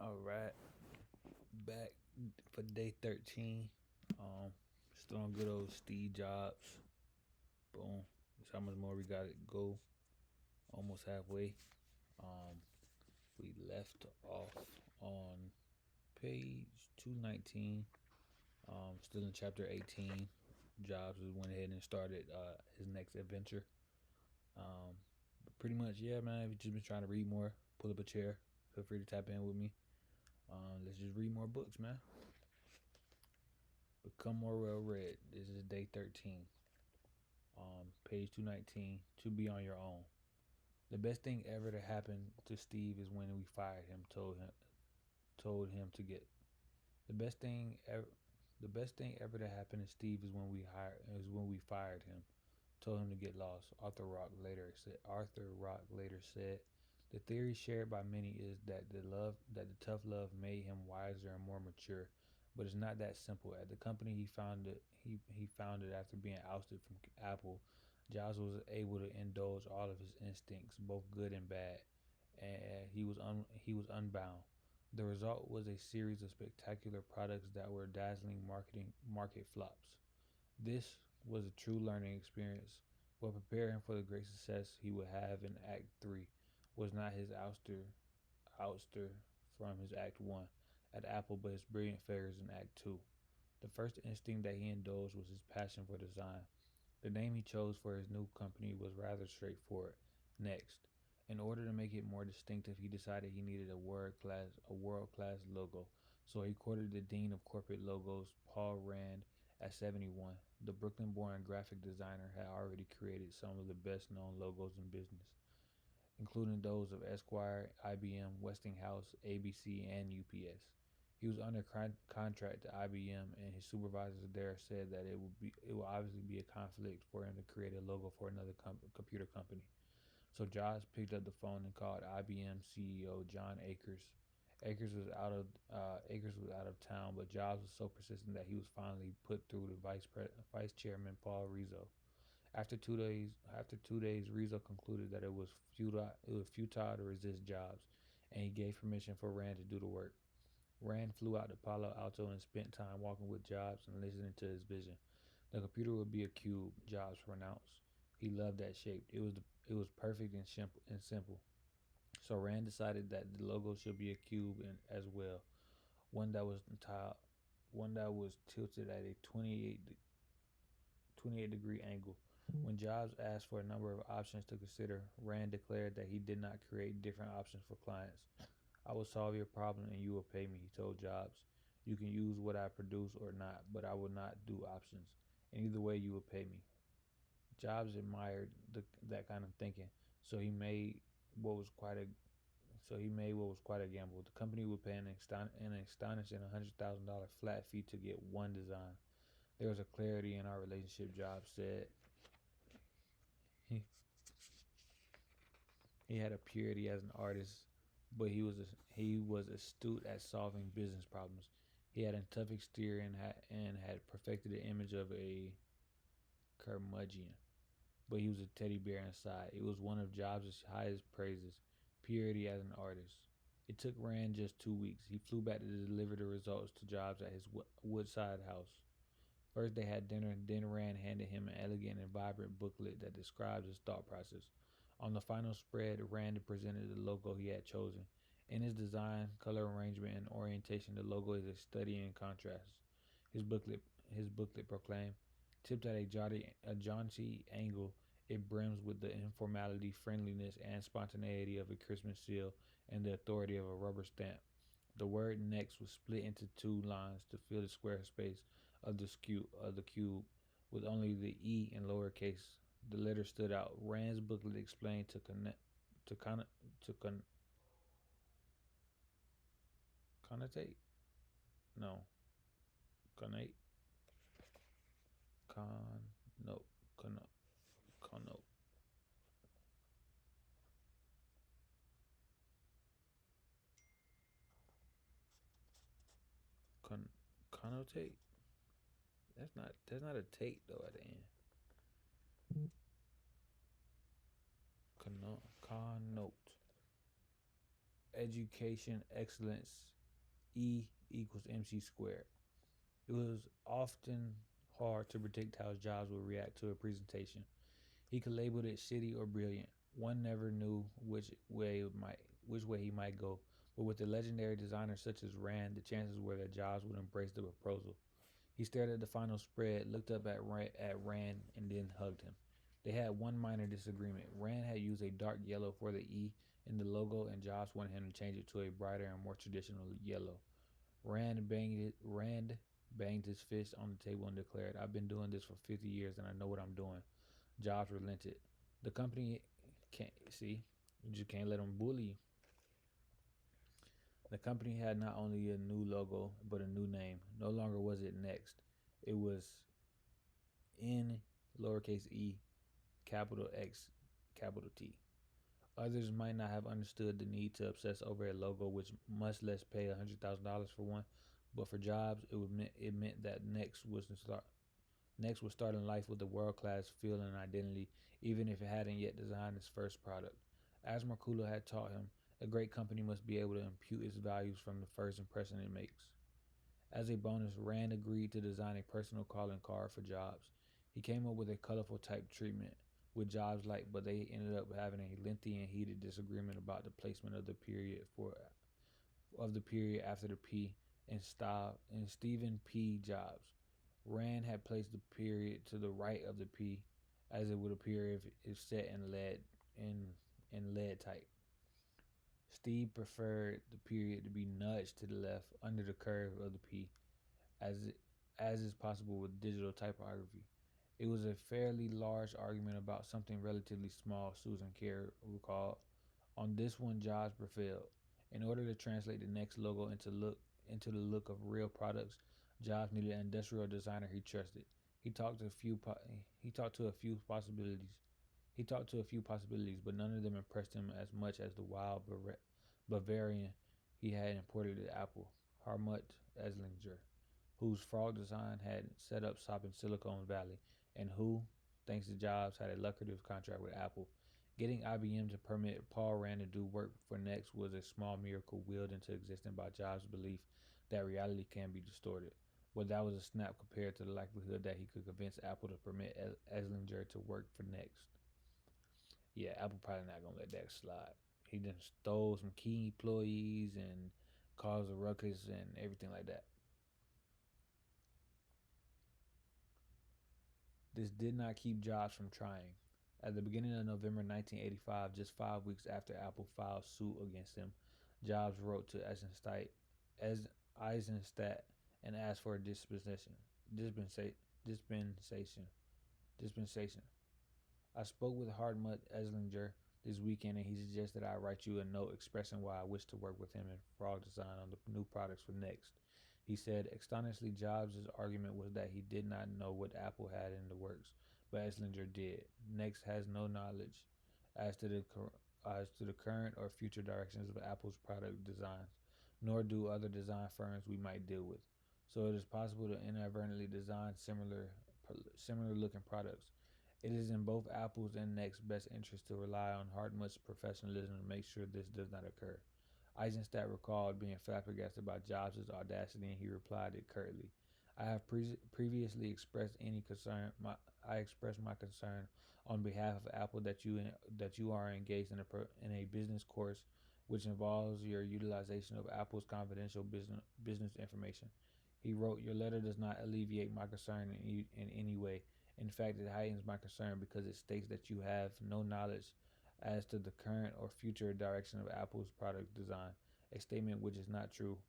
All right, back for day 13. Um, Still on good old Steve Jobs. Boom. That's how much more we got to go. Almost halfway. Um, we left off on page 219. Still in chapter 18. Jobs went ahead and started his next adventure. But pretty much, yeah, man. If you just been trying to read more, pull up a chair. Feel free to tap in with me. Let's just read more books, man. Become more well read. This is day 13. Page 219. To be on your own. The best thing ever to happen to Steve is when we fired him. Told him to get. The best thing ever. The best thing ever to happen to Steve is when we fired him. Told him to get lost. Arthur Rock later said, the theory shared by many is that the tough love made him wiser and more mature, but it's not that simple. At the company he founded after being ousted from Apple, Jobs was able to indulge all of his instincts, both good and bad, and he was unbound. The result was a series of spectacular products that were dazzling market flops. This was a true learning experience. What prepared him for the great success he would have in Act 3 was not his ouster from his Act 1 at Apple, but his brilliant failures in Act 2. The first instinct that he indulged was his passion for design. The name he chose for his new company was rather straightforward. Next. In order to make it more distinctive, he decided he needed a world-class logo. So he courted the dean of corporate logos, Paul Rand, at 71. The Brooklyn-born graphic designer had already created some of the best-known logos in business, including those of Esquire, IBM, Westinghouse, ABC, and UPS. He was under contract to IBM, and his supervisors there said that it will obviously be a conflict for him to create a logo for another computer company. So Jobs picked up the phone and called IBM CEO John Akers. Akers was out of town, but Jobs was so persistent that he was finally put through to Vice Chairman Paul Rizzo. After 2 days, Rizzo concluded that it was futile to resist Jobs, and he gave permission for Rand to do the work. Rand flew out to Palo Alto and spent time walking with Jobs and listening to his vision. The computer would be a cube, Jobs pronounced. He loved that shape. It was perfect and simple. So Rand decided that the logo should be a cube as well, one that was one that was tilted at a 28-degree angle. When Jobs asked for a number of options to consider, Rand declared that he did not create different options for clients. I will solve your problem and you will pay me, he told Jobs. You can use what I produce or not, but I will not do options. And either way, you will pay me. Jobs admired that kind of thinking, so he made what was quite a gamble. The company would pay an astonishing $100,000 flat fee to get one design. There was a clarity in our relationship, Jobs said. He, he had a purity as an artist, but he was astute at solving business problems. He had a tough exterior and had perfected the image of a curmudgeon, but he was a teddy bear inside. It was one of Jobs' highest praises, purity as an artist. It took Rand just 2 weeks. He flew back to deliver the results to Jobs at his Woodside house. First, they had dinner, then Rand handed him an elegant and vibrant booklet that describes his thought process. On the final spread, Rand presented the logo he had chosen. In its design, color arrangement, and orientation, the logo is a study in contrast. His booklet, his booklet proclaimed, tipped at a jaunty angle, it brims with the informality, friendliness, and spontaneity of a Christmas seal and the authority of a rubber stamp. The word next was split into two lines to fill the square space of the cube, with only the E in lowercase. The letter stood out. Rand's booklet explained to connect to con to con connotate no connate con no con conno con connotate. That's not a tate though at the end. Connote. education excellence, E equals MC squared. It was often hard to predict how Jobs would react to a presentation. He could label it shitty or brilliant. One never knew which way he might go. But with a legendary designer such as Rand, the chances were that Jobs would embrace the proposal. He stared at the final spread, looked up at Rand, and then hugged him. They had one minor disagreement. Rand had used a dark yellow for the E in the logo, and Jobs wanted him to change it to a brighter and more traditional yellow. Rand banged his fist on the table and declared, "I've been doing this for 50 years and I know what I'm doing." Jobs relented. The company can't see. You just can't let them bully you. The company had not only a new logo but a new name. No longer was it Next. It was N lowercase e capital X capital T. Others might not have understood the need to obsess over a logo, which much less pay $100,000 for one. But for Jobs, it meant that Next was starting life with a world class feel and identity, even if it hadn't yet designed its first product. As Merculo had taught him, a great company must be able to impute its values from the first impression it makes. As a bonus, Rand agreed to design a personal calling card for Jobs. He came up with a colorful type treatment with Jobs liked, but they ended up having a lengthy and heated disagreement about the placement of the period after the P in Stephen P. Jobs. Rand had placed the period to the right of the P, as it would appear if set in lead type. Steve preferred the period to be nudged to the left under the curve of the P, as as is possible with digital typography. It was a fairly large argument about something relatively small, Susan Kerr recalled. On this one, Jobs prevailed. In order to translate the next logo into the look of real products, Jobs needed an industrial designer he trusted. He talked to a few he talked to a few possibilities. He talked to a few possibilities, but none of them impressed him as much as the wild Bavarian he had imported to Apple, Harmut Eslinger, whose frog design had set up shop in Silicon Valley, and who, thanks to Jobs, had a lucrative contract with Apple. Getting IBM to permit Paul Rand to do work for Next was a small miracle willed into existence by Jobs' belief that reality can be distorted. But that was a snap compared to the likelihood that he could convince Apple to permit Eslinger to work for Next. Yeah, Apple probably not gonna let that slide. He then stole some key employees and caused a ruckus and everything like that. This did not keep Jobs from trying. At the beginning of November 1985, just 5 weeks after Apple filed suit against him, Jobs wrote to Eisenstadt and asked for a dispensation. Dispensation. I spoke with Hartmut Eslinger this weekend, and he suggested I write you a note expressing why I wish to work with him in frog design on the new products for Next. He said, astonishingly, Jobs' argument was that he did not know what Apple had in the works, but Eslinger did. Next has no knowledge as to the current or future directions of Apple's product designs, nor do other design firms we might deal with. So it is possible to inadvertently design similar looking products. It is in both Apple's and Next's best interest to rely on Hartmut's professionalism to make sure this does not occur. Eisenstadt recalled being flabbergasted by Jobs' audacity, and he replied it curtly. I have previously expressed any concern. I expressed my concern on behalf of Apple that you are engaged in a business course which involves your utilization of Apple's confidential business information. He wrote, "Your letter does not alleviate my concern in any way. In fact, it heightens my concern because it states that you have no knowledge as to the current or future direction of Apple's product design, a statement which is not true."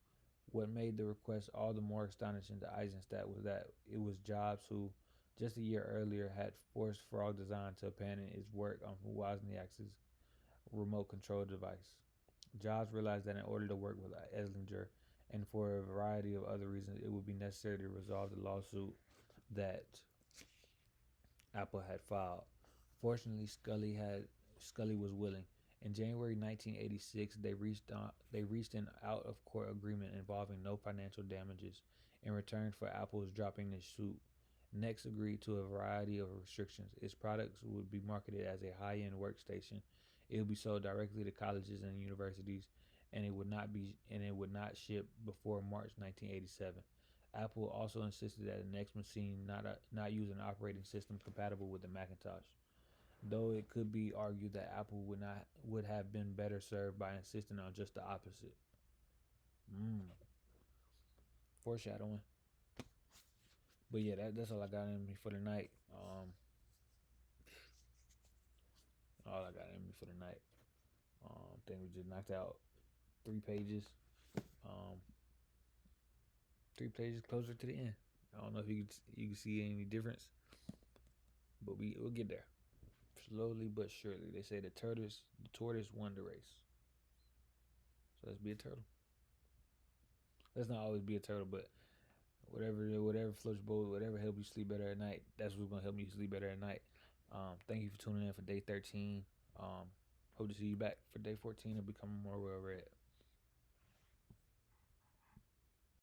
What made the request all the more astonishing to Eisenstadt was that it was Jobs who, just a year earlier, had forced Frog Design to abandon its work on Wozniak's remote control device. Jobs realized that in order to work with Eslinger, and for a variety of other reasons, it would be necessary to resolve the lawsuit that Apple had filed. Fortunately, Scully was willing. In January 1986, they reached an out of court agreement involving no financial damages in return for Apple's dropping the suit. Next agreed to a variety of restrictions. Its products would be marketed as a high-end workstation. It would be sold directly to colleges and universities, and it would not ship before March 1987. Apple also insisted that the next machine not use an operating system compatible with the Macintosh, though it could be argued that Apple would have been better served by insisting on just the opposite. Foreshadowing. But yeah, that's all I got in me for the night. All I got in me for the night. I think we just knocked out 3 pages. Um, 3 pages closer to the end. I don't know if you can see any difference, but we'll get there slowly but surely. They say the tortoise won the race. So let's be a turtle. Let's not always be a turtle, but whatever floats your boat, whatever helps you sleep better at night, that's what's gonna help you sleep better at night. Thank you for tuning in for day 13. Hope to see you back for day 14 of becoming more well read.